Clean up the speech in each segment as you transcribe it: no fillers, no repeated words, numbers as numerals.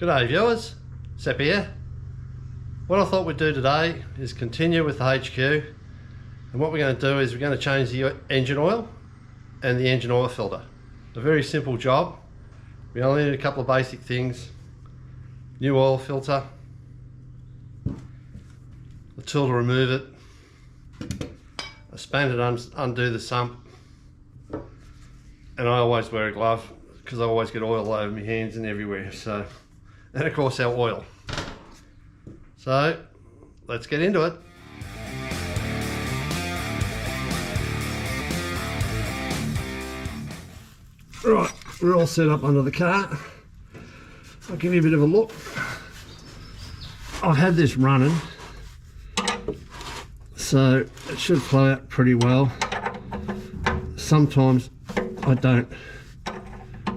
G'day viewers, Sep here. What I thought we'd do today is continue with the HQ, and what we're going to do is we're going to change the engine oil and the engine oil filter. A very simple job. We only need a couple of basic things: new oil filter, the tool to remove it, a spanner to undo the sump, and I always wear a glove because I always get oil all over my hands and everywhere. So, and of course our oil. So let's get into it. Right, we're all set up under the car. I'll give you a bit of a look. I've had this running, so it should flow out pretty well. Sometimes I don't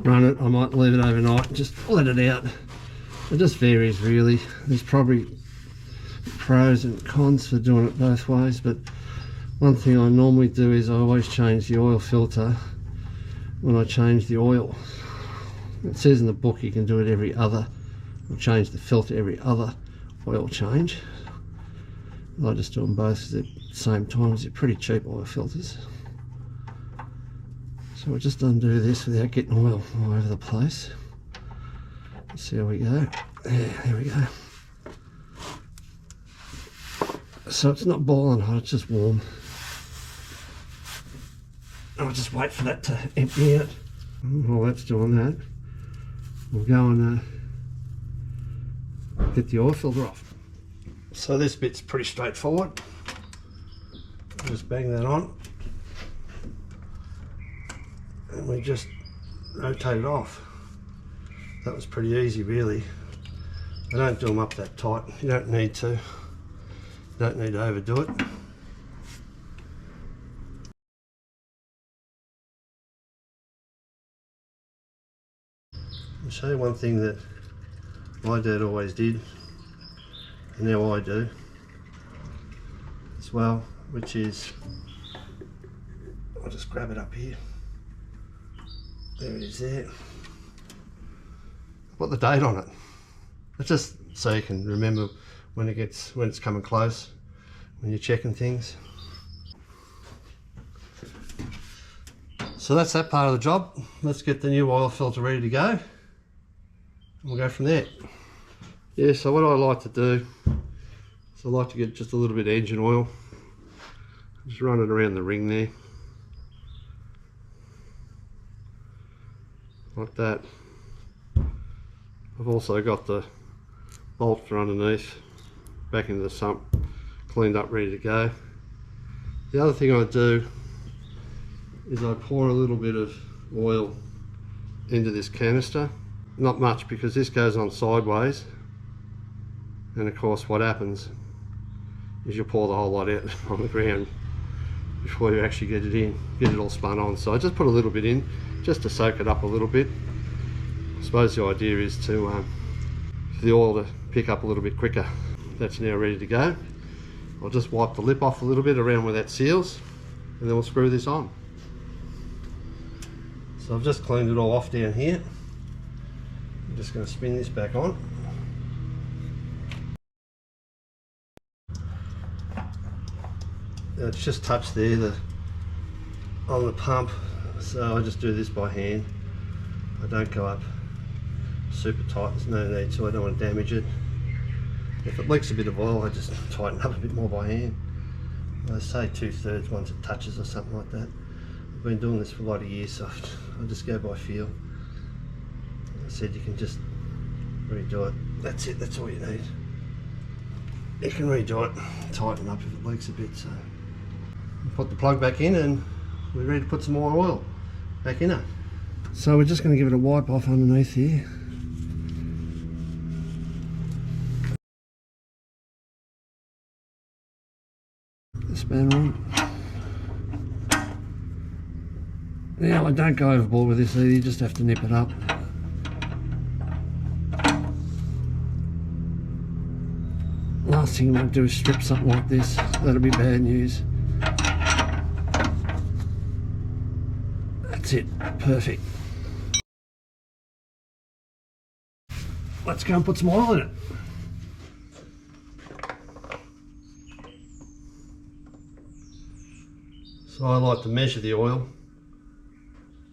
run it, I might leave it overnight and just let it out. It just varies really. There's probably pros and cons for doing it both ways, but one thing I normally do is I always change the oil filter when I change the oil. It says in the book you can do it every other, or change the filter every other oil change. I just do them both at the same time as they're pretty cheap oil filters. So we'll just undo this without getting oil all over the place. Let's see how we go. There we go. So it's not boiling hot, it's just warm. I'll just wait for that to empty out. While that's doing that, we'll go and get the oil filter off. So this bit's pretty straightforward. Just bang that on, and we just rotate it off. That was pretty easy really. I don't do them up that tight. You don't need to. You don't need to overdo it. I'll show you one thing that my dad always did, and now I do as well, which is, I'll just grab it up here. There it is there. Put the date on it. It's just so you can remember when it's coming close, when you're checking things. So that's that part of the job. Let's get the new oil filter ready to go, and we'll go from there. Yeah, so what I like to do is I like to get just a little bit of engine oil, just run it around the ring there, like that. I've also got the bolt for underneath back into the sump, cleaned up, ready to go. The other thing I do is I pour a little bit of oil into this canister. Not much, because this goes on sideways, and of course what happens is you pour the whole lot out on the ground before you actually get it in, get it all spun on. So I just put a little bit in just to soak it up a little bit. I suppose the idea is to for the oil to pick up a little bit quicker. That's now ready to go. I'll just wipe the lip off a little bit around where that seals, and then we'll screw this on. So I've just cleaned it all off down here. I'm just going to spin this back on. Now it's just touched there on the pump, so I just do this by hand. I don't go up super tight, there's no need to, I don't want to damage it. If it leaks a bit of oil, I just tighten up a bit more by hand. I say 2/3 once it touches or something like that. I've been doing this for a lot of years, so I just go by feel. Like I said, you can just redo it. That's it, that's all you need. You can redo it, tighten up if it leaks a bit. So put the plug back in and we're ready to put some more oil back in it. So we're just going to give it a wipe off underneath here. The spanner on. Now I don't go overboard with this either, you just have to nip it up. Last thing you want to do is strip something like this, that'll be bad news. That's it, perfect. let's go and put some oil in it. So I like to measure the oil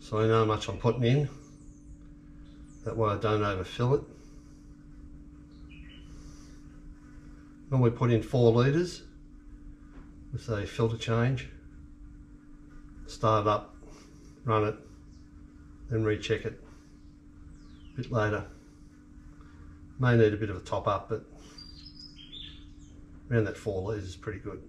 so I know how much I'm putting in. That way I don't overfill it. Normally put in 4 litres with a filter change. Start it up, run it, then recheck it a bit later. May need a bit of a top up, but around that 4 litres is pretty good.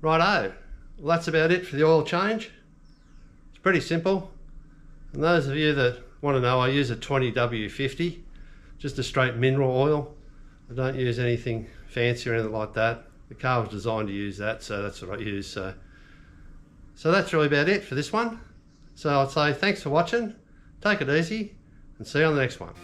Righto, well that's about it for the oil change. It's pretty simple. And those of you that want to know, I use a 20W50, just a straight mineral oil. I don't use anything fancy or anything like that. The car was designed to use that, so that's what I use. So that's really about it for this one. So I'd say thanks for watching, take it easy, and see you on the next one.